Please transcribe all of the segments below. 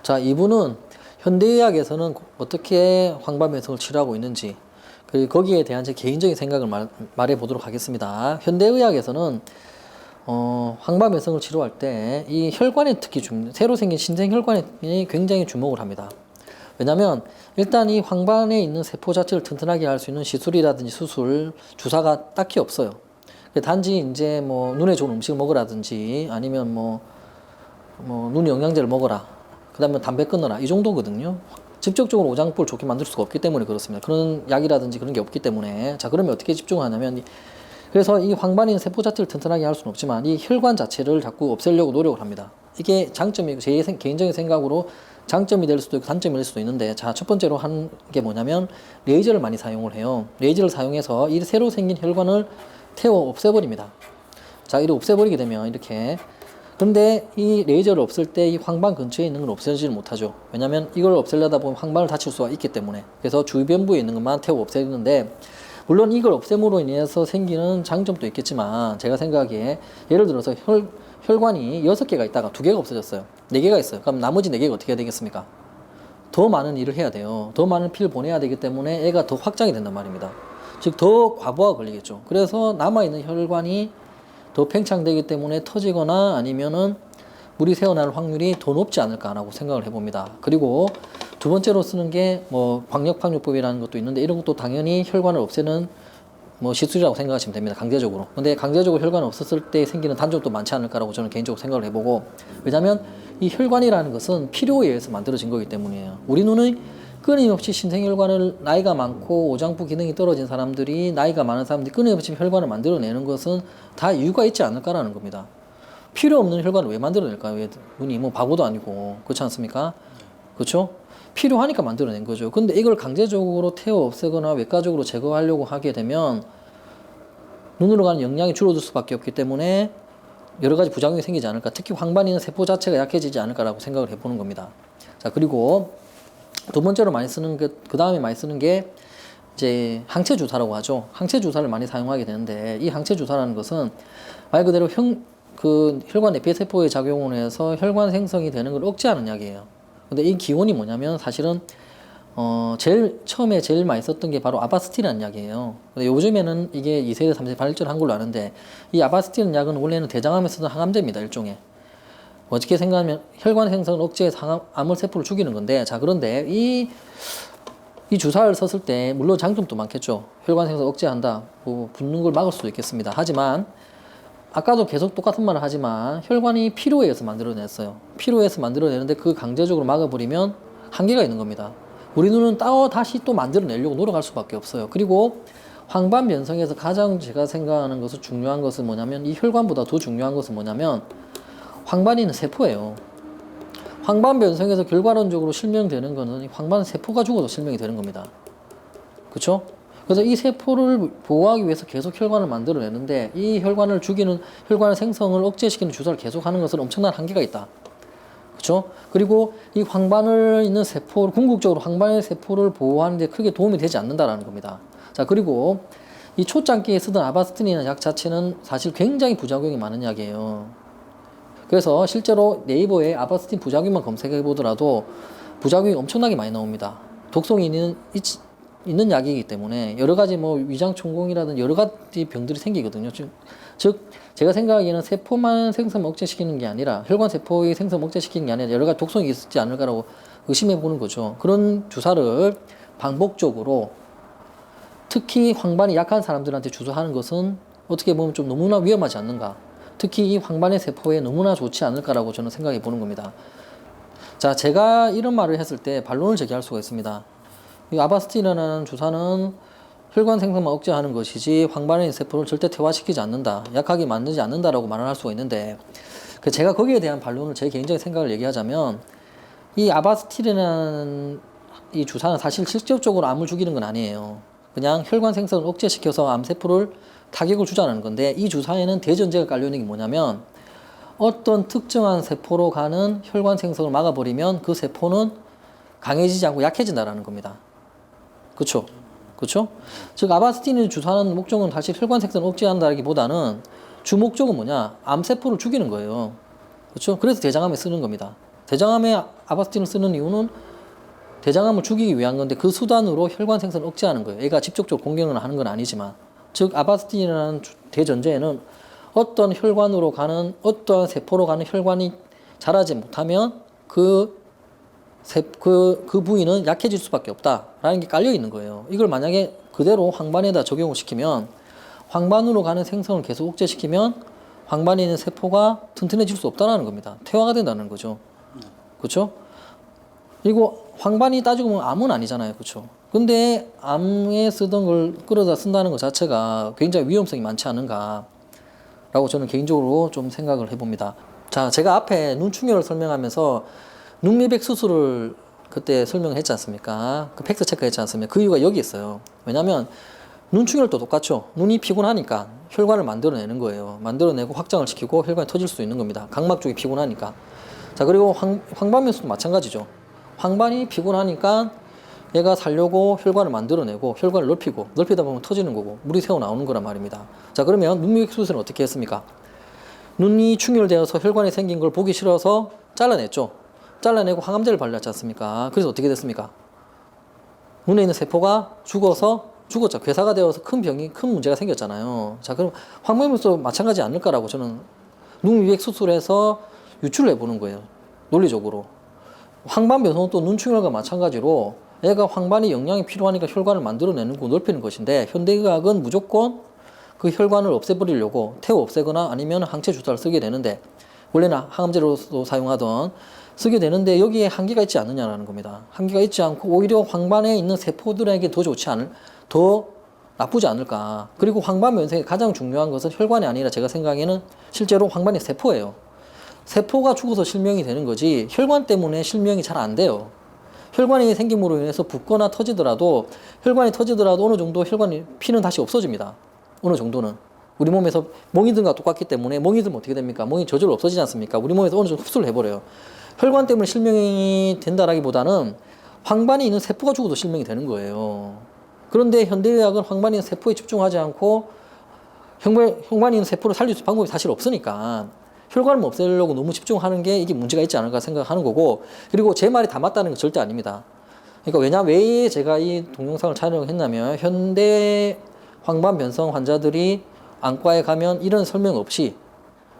자, 이분은 현대의학에서는 어떻게 황반변성을 치료하고 있는지, 그리고 거기에 대한 제 개인적인 생각을 말해 보도록 하겠습니다. 현대의학에서는 황반변성을 치료할 때 이 혈관에 특히 새로 생긴 신생혈관에 굉장히 주목을 합니다. 왜냐하면 일단 이 황반에 있는 세포 자체를 튼튼하게 할 수 있는 시술이라든지 수술, 주사가 딱히 없어요. 단지 이제 뭐 눈에 좋은 음식을 먹으라든지 아니면 뭐 눈 영양제를 먹어라, 그 다음에 담배 끊어라, 이 정도거든요. 직접적으로 오장부를 좋게 만들 수가 없기 때문에 그렇습니다. 그런 약이라든지 그런 게 없기 때문에. 자, 그러면 어떻게 집중하냐면, 그래서 이 황반인 세포 자체를 튼튼하게 할 수는 없지만 이 혈관 자체를 자꾸 없애려고 노력을 합니다. 이게 장점이고, 제 개인적인 생각으로 장점이 될 수도 있고 단점이 될 수도 있는데, 자, 첫 번째로 한 게 뭐냐면 레이저를 많이 사용을 해요. 레이저를 사용해서 이 새로 생긴 혈관을 태워 없애버립니다. 자, 이렇게 없애버리게 되면 이렇게, 근데 이 레이저를 없앨 때 이 황반 근처에 있는 걸 없애지를 못하죠. 왜냐면 이걸 없애려다 보면 황반을 다칠 수가 있기 때문에. 그래서 주변부에 있는 것만 태워 없애는데, 물론 이걸 없앰으로 인해서 생기는 장점도 있겠지만, 제가 생각하기에 예를 들어서 혈관이 6개가 있다가 2개가 없어졌어요. 4개가 있어요. 그럼 나머지 4개가 어떻게 해야 되겠습니까? 더 많은 일을 해야 돼요. 더 많은 피를 보내야 되기 때문에 애가 더 확장이 된단 말입니다. 즉 더 과부하가 걸리겠죠. 그래서 남아있는 혈관이 더 팽창되기 때문에 터지거나 아니면은 물이 새어날 확률이 더 높지 않을까라고 생각을 해봅니다. 그리고 두 번째로 쓰는 게 뭐 광역팍뇨법이라는 것도 있는데, 이런 것도 당연히 혈관을 없애는 뭐 시술이라고 생각하시면 됩니다. 강제적으로. 근데 강제적으로 혈관을 없었을 때 생기는 단점도 많지 않을까라고 저는 개인적으로 생각을 해보고, 왜냐하면 이 혈관이라는 것은 필요에 의해서 만들어진 거기 때문이에요. 우리 눈의 끊임없이 신생혈관을, 나이가 많고 오장부 기능이 떨어진 사람들이, 나이가 많은 사람들이 끊임없이 혈관을 만들어내는 것은 다 이유가 있지 않을까라는 겁니다. 필요 없는 혈관을 왜 만들어낼까요? 왜 눈이 뭐 바보도 아니고. 그렇지 않습니까? 그렇죠? 필요하니까 만들어낸 거죠. 근데 이걸 강제적으로 태워 없애거나 외과적으로 제거하려고 하게 되면 눈으로 가는 영양이 줄어들 수밖에 없기 때문에 여러 가지 부작용이 생기지 않을까. 특히 황반에 있는 세포 자체가 약해지지 않을까라고 생각을 해보는 겁니다. 자, 그리고 두 번째로 많이 쓰는 게, 그 다음에 많이 쓰는 게 이제 항체 주사라고 하죠. 항체 주사를 많이 사용하게 되는데, 이 항체 주사라는 것은 말 그대로 혈관 내피의 세포에 작용을 해서 혈관 생성이 되는 걸 억제하는 약이에요. 근데 이 기원이 뭐냐면 사실은 처음에 제일 많이 썼던 게 바로 아바스틴이라는 약이에요. 근데 요즘에는 이게 2세대, 3세대 발전한 걸로 아는데, 이 아바스틴 약은 원래는 대장암에 쓰던 항암제입니다, 일종의. 어떻게 생각하면 혈관 생성을 억제해서 암을 세포를 죽이는 건데, 자, 그런데 이 주사를 썼을 때 물론 장점도 많겠죠. 혈관 생성 억제한다, 뭐 붓는 걸 막을 수도 있겠습니다. 하지만 아까도 계속 똑같은 말을 하지만 혈관이 피로에 의해서 만들어냈어요. 피로에 의해서 만들어내는데 그 강제적으로 막아버리면 한계가 있는 겁니다. 우리 눈은 다시 또 만들어내려고 노력할 수밖에 없어요. 그리고 황반변성에서 가장 제가 생각하는 것은, 중요한 것은 뭐냐면, 이 혈관보다 더 중요한 것은 뭐냐면 황반에 있는 세포예요. 황반변성에서 결과론적으로 실명되는 것은 황반 세포가 죽어도 실명이 되는 겁니다. 그렇죠? 그래서 이 세포를 보호하기 위해서 계속 혈관을 만들어내는데, 이 혈관을 죽이는, 혈관의 생성을 억제시키는 주사를 계속하는 것은 엄청난 한계가 있다. 그렇죠? 그리고 이 황반을 있는 세포를, 궁극적으로 황반의 세포를 보호하는 데 크게 도움이 되지 않는다라는 겁니다. 자, 그리고 이 초창기에 쓰던 아바스틴이라는 약 자체는 사실 굉장히 부작용이 많은 약이에요. 그래서 실제로 네이버에 아바스틴 부작용만 검색해 보더라도 부작용이 엄청나게 많이 나옵니다. 독성이 있는 약이기 때문에 여러 가지 뭐 위장촌공이라든 여러 가지 병들이 생기거든요. 즉 제가 생각하기에는 세포만 생성 억제시키는 게 아니라, 혈관 세포의 생성 억제시키는 게 아니라 여러 가지 독성이 있지 않을까라고 의심해 보는 거죠. 그런 주사를 반복적으로, 특히 황반이 약한 사람들한테 주사하는 것은 어떻게 보면 좀 너무나 위험하지 않는가. 특히 이 황반의 세포에 너무나 좋지 않을까라고 저는 생각해 보는 겁니다. 자, 제가 이런 말을 했을 때 반론을 제기할 수가 있습니다. 이 아바스틴이라는 주사는 혈관 생성만 억제하는 것이지 황반의 세포를 절대 퇴화시키지 않는다, 약하게 만들지 않는다라고 말을 할 수가 있는데, 제가 거기에 대한 반론을, 제 개인적인 생각을 얘기하자면, 이 아바스틴이라는 이 주사는 사실 직접적으로 암을 죽이는 건 아니에요. 그냥 혈관 생성을 억제시켜서 암세포를 타격을 주자는 건데, 이 주사에는 대전제가 깔려있는 게 뭐냐면, 어떤 특정한 세포로 가는 혈관 생성을 막아버리면 그 세포는 강해지지 않고 약해진다라는 겁니다. 그쵸? 그쵸? 즉 아바스틴 주사하는 목적은 사실 혈관 생성을 억제한다기보다는 주 목적은 뭐냐? 암세포를 죽이는 거예요. 그쵸? 그래서 대장암에 쓰는 겁니다. 대장암에 아바스틴을 쓰는 이유는 대장암을 죽이기 위한 건데 그 수단으로 혈관 생성을 억제하는 거예요. 얘가 직접적으로 공격을 하는 건 아니지만. 즉 아바스틴이라는 대전제에는 어떤 혈관으로 가는 어떠한 세포로 가는 혈관이 자라지 못하면 그 부위는 약해질 수밖에 없다라는 게 깔려 있는 거예요. 이걸 만약에 그대로 황반에다 적용을 시키면 황반으로 가는 생성을 계속 억제시키면 황반에 있는 세포가 튼튼해질 수 없다는 겁니다. 퇴화가 된다는 거죠. 그렇죠? 그리고 황반이 따지고 보면 암은 아니잖아요. 그렇죠? 근데 암에 쓰던 걸 끌어다 쓴다는 것 자체가 굉장히 위험성이 많지 않은가 라고 저는 개인적으로 좀 생각을 해봅니다. 자, 제가 앞에 눈충혈을 설명하면서 눈미백 수술을 그때 설명을 했지 않습니까? 그 팩트 체크 했지 않습니까? 그 이유가 여기 있어요. 왜냐면 눈충혈도 똑같죠. 눈이 피곤하니까 혈관을 만들어내는 거예요. 만들어내고 확장을 시키고 혈관이 터질 수 있는 겁니다. 각막 쪽이 피곤하니까. 자, 그리고 황반면수도 마찬가지죠. 황반이 피곤하니까 얘가 살려고 혈관을 만들어내고 혈관을 넓히고 넓히다 보면 터지는 거고 물이 새어나오는 거란 말입니다. 자, 그러면 눈미백 수술은 어떻게 했습니까? 눈이 충혈되어서 혈관이 생긴 걸 보기 싫어서 잘라냈죠. 잘라내고 항암제를 발랐지 않습니까? 그래서 어떻게 됐습니까? 눈에 있는 세포가 죽었죠. 괴사가 되어서 큰 문제가 생겼잖아요. 자, 그럼 황반면수도 마찬가지 아닐까라고 저는 눈미백 수술해서 유출을 해보는 거예요. 논리적으로. 황반변성은 또 눈충혈과 마찬가지로 얘가 황반이 영양이 필요하니까 혈관을 만들어내는 거 넓히는 것인데 현대의학은 무조건 그 혈관을 없애버리려고 태워 없애거나 아니면 항체 주사를 쓰게 되는데 원래는 항암제로도 사용하던 쓰게 되는데 여기에 한계가 있지 않느냐라는 겁니다. 한계가 있지 않고 오히려 황반에 있는 세포들에게 더 나쁘지 않을까. 그리고 황반 면역의 가장 중요한 것은 혈관이 아니라 제가 생각에는 실제로 황반의 세포예요. 세포가 죽어서 실명이 되는 거지 혈관 때문에 실명이 잘 안 돼요. 혈관이 생김으로 인해서 붓거나 터지더라도 어느 정도 피는 다시 없어집니다. 어느 정도는. 우리 몸에서 멍이들과 똑같기 때문에 멍이들은 어떻게 됩니까? 멍이 저절로 없어지지 않습니까? 우리 몸에서 어느 정도 흡수를 해버려요. 혈관 때문에 실명이 된다라기보다는 황반에 있는 세포가 죽어도 실명이 되는 거예요. 그런데 현대의학은 황반에 있는 세포에 집중하지 않고 혈관에 있는 세포를 살릴 수 있는 방법이 사실 없으니까 혈관을 없애려고 너무 집중하는 게 이게 문제가 있지 않을까 생각하는 거고 그리고 제 말이 다 맞다는 건 절대 아닙니다. 그러니까 왜 제가 이 동영상을 촬영했냐면 현대 황반 변성 환자들이 안과에 가면 이런 설명 없이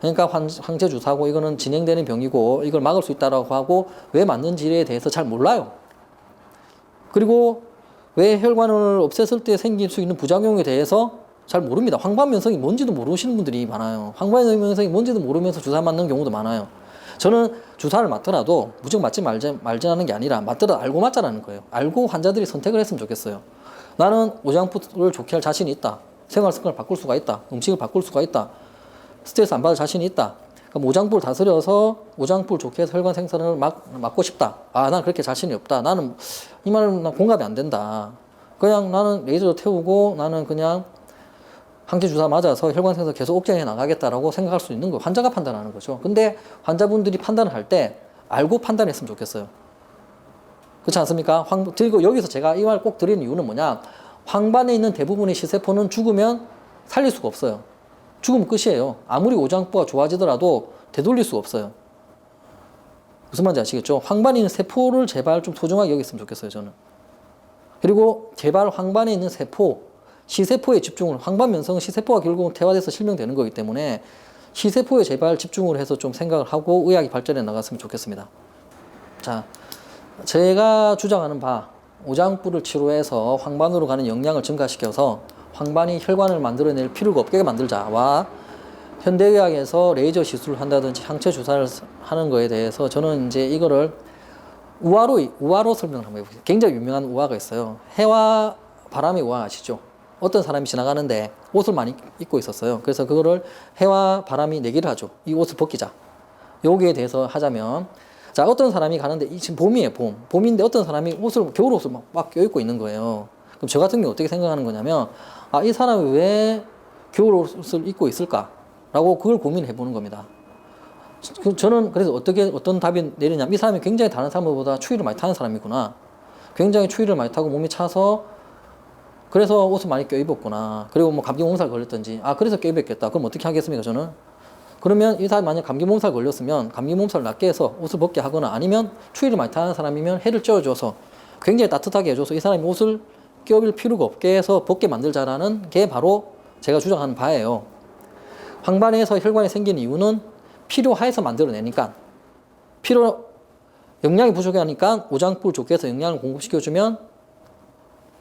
그러니까 항체 주사고 이거는 진행되는 병이고 이걸 막을 수 있다라고 하고 왜 맞는지에 대해서 잘 몰라요. 그리고 왜 혈관을 없앴을 때 생길 수 있는 부작용에 대해서 잘 모릅니다. 황반면성이 뭔지도 모르시는 분들이 많아요. 황반면성이 뭔지도 모르면서 주사 맞는 경우도 많아요. 저는 주사를 맞더라도 무조건 맞지 말자는 게 아니라 맞더라도 알고 맞자라는 거예요. 알고 환자들이 선택을 했으면 좋겠어요. 나는 오장풀을 좋게 할 자신이 있다. 생활 습관을 바꿀 수가 있다. 음식을 바꿀 수가 있다. 스트레스 안 받을 자신이 있다. 그럼 오장풀 다스려서 오장풀 좋게 해서 혈관 생산을 막고 싶다. 아, 난 그렇게 자신이 없다. 나는 이 말은 공감이 안 된다. 그냥 나는 레이저로 태우고 나는 그냥 항체 주사 맞아서 혈관 생성 계속 억제해 나가겠다라고 생각할 수 있는 거예요. 환자가 판단하는 거죠. 근데 환자분들이 판단을 할 때 알고 판단했으면 좋겠어요. 그렇지 않습니까? 그리고 여기서 제가 이 말 꼭 드리는 이유는 뭐냐? 황반에 있는 대부분의 시세포는 죽으면 살릴 수가 없어요. 죽으면 끝이에요. 아무리 오장부가 좋아지더라도 되돌릴 수가 없어요. 무슨 말인지 아시겠죠? 황반에 있는 세포를 제발 좀 소중하게 여겼으면 좋겠어요, 저는. 그리고 제발 황반에 있는 시세포에 집중을, 황반면성은 시세포가 결국은 퇴화돼서 실명되는 거기 때문에 시세포에 제발 집중을 해서 좀 생각을 하고 의학이 발전해 나갔으면 좋겠습니다. 자, 제가 주장하는 바, 오장부를 치료해서 황반으로 가는 영양을 증가시켜서 황반이 혈관을 만들어낼 필요가 없게 만들자와 현대의학에서 레이저 시술을 한다든지 항체 주사를 하는 거에 대해서 저는 이제 이거를 우화로 설명을 한번 해볼게요. 굉장히 유명한 우화가 있어요. 해와 바람의 우화 아시죠? 어떤 사람이 지나가는데 옷을 많이 입고 있었어요. 그래서 그거를 해와 바람이 내기를 하죠. 이 옷을 벗기자. 여기에 대해서 하자면, 자, 어떤 사람이 가는데, 지금 봄이에요, 봄. 봄인데 어떤 사람이 겨울 옷을 막 껴입고 있는 거예요. 그럼 저 같은 경우 어떻게 생각하는 거냐면, 아, 이 사람이 왜 겨울 옷을 입고 있을까라고 그걸 고민을 해보는 겁니다. 저는 그래서 어떤 답이 내리냐면, 이 사람이 굉장히 다른 사람보다 추위를 많이 타는 사람이구나. 굉장히 추위를 많이 타고 몸이 차서 그래서 옷을 많이 껴입었구나. 그리고 뭐 감기 몸살 걸렸든지, 아, 그래서 껴입었겠다. 그럼 어떻게 하겠습니까, 저는? 그러면 이 사람이 만약 감기 몸살 걸렸으면 감기 몸살 낫게 해서 옷을 벗게 하거나 아니면 추위를 많이 타는 사람이면 해를 쬐어줘서 굉장히 따뜻하게 해줘서 이 사람이 옷을 껴입을 필요가 없게 해서 벗게 만들자라는 게 바로 제가 주장하는 바예요. 황반에서 혈관이 생긴 이유는 필요해서 만들어내니까 영양이 부족하니까 오장불 좋게 해서 영양을 공급시켜주면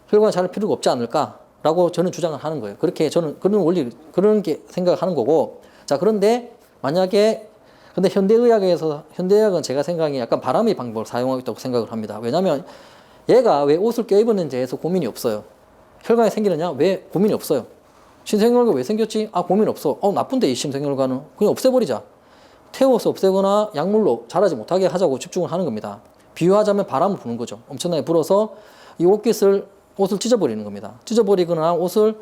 혈관이 자랄 필요가 없지 않을까라고 저는 주장을 하는 거예요. 그렇게 저는 그런 원리, 그런 게 생각을 하는 거고. 자, 그런데 만약에, 근데 현대의학은 제가 생각에 약간 바람의 방법을 사용하고 있다고 생각을 합니다. 왜냐면 얘가 왜 옷을 껴입었는지에 대해서 고민이 없어요. 혈관이 생기느냐? 왜 고민이 없어요. 신생혈관 왜 생겼지? 아, 고민 없어. 나쁜데 이 신생혈관은. 그냥 없애버리자. 태워서 없애거나 약물로 자라지 못하게 하자고 집중을 하는 겁니다. 비유하자면 바람을 부는 거죠. 엄청나게 불어서 이 옷을 찢어버리는 겁니다. 찢어버리거나 옷을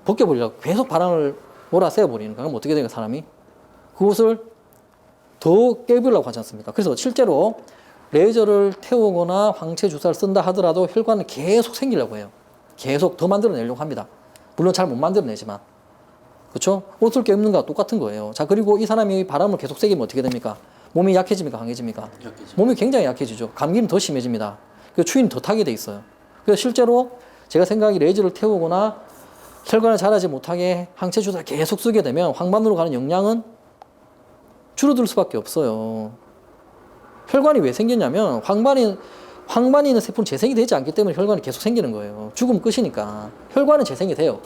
벗겨버리려고 계속 바람을 몰아세워버리는 거야. 그럼 어떻게 되니까 사람이? 그 옷을 더 깨버리려고 하지 않습니까? 그래서 실제로 레이저를 태우거나 황체 주사를 쓴다 하더라도 혈관을 계속 생기려고 해요. 계속 더 만들어내려고 합니다. 물론 잘 못 만들어내지만. 그렇죠? 옷을 껴입는 거와 똑같은 거예요. 자, 그리고 이 사람이 바람을 계속 쐬기면 어떻게 됩니까? 몸이 약해집니까? 강해집니까? 약해집니다. 몸이 굉장히 약해지죠. 감기는 더 심해집니다. 그래서 추위는 더 타게 돼 있어요. 그래서 실제로 제가 생각이 레이저를 태우거나 혈관을 자라지 못하게 항체 주사를 계속 쓰게 되면 황반으로 가는 영양은 줄어들 수밖에 없어요. 혈관이 왜 생겼냐면 황반이 있는 세포는 재생이 되지 않기 때문에 혈관이 계속 생기는 거예요. 죽으면 끝이니까. 혈관은 재생이 돼요.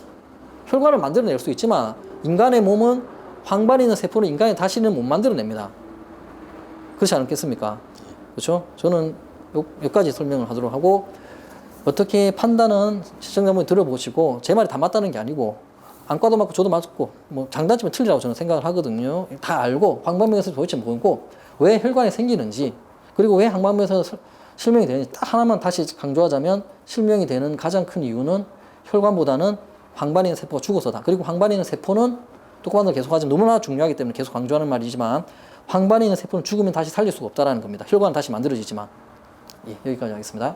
혈관을 만들어낼 수 있지만 인간의 몸은 황반이 있는 세포는 인간이 다시는 못 만들어냅니다. 그렇지 않겠습니까? 그렇죠? 저는 여기까지 설명을 하도록 하고, 어떻게 판단은 시청자분이 들어보시고, 제 말이 다 맞다는 게 아니고 안과도 맞고 저도 맞고 뭐 장단점은 틀리라고 저는 생각을 하거든요. 다 알고 황반맥에서 도대체 뭐고 왜 혈관이 생기는지, 그리고 왜 황반맥에서 실명이 되는지 딱 하나만 다시 강조하자면, 실명이 되는 가장 큰 이유는 혈관보다는 황반에 있는 세포가 죽어서다. 그리고 황반에 있는 세포는 똑같은 걸 계속하지만 너무나 중요하기 때문에 계속 강조하는 말이지만, 황반에 있는 세포는 죽으면 다시 살릴 수가 없다는 겁니다. 혈관은 다시 만들어지지만. 예, 여기까지 하겠습니다.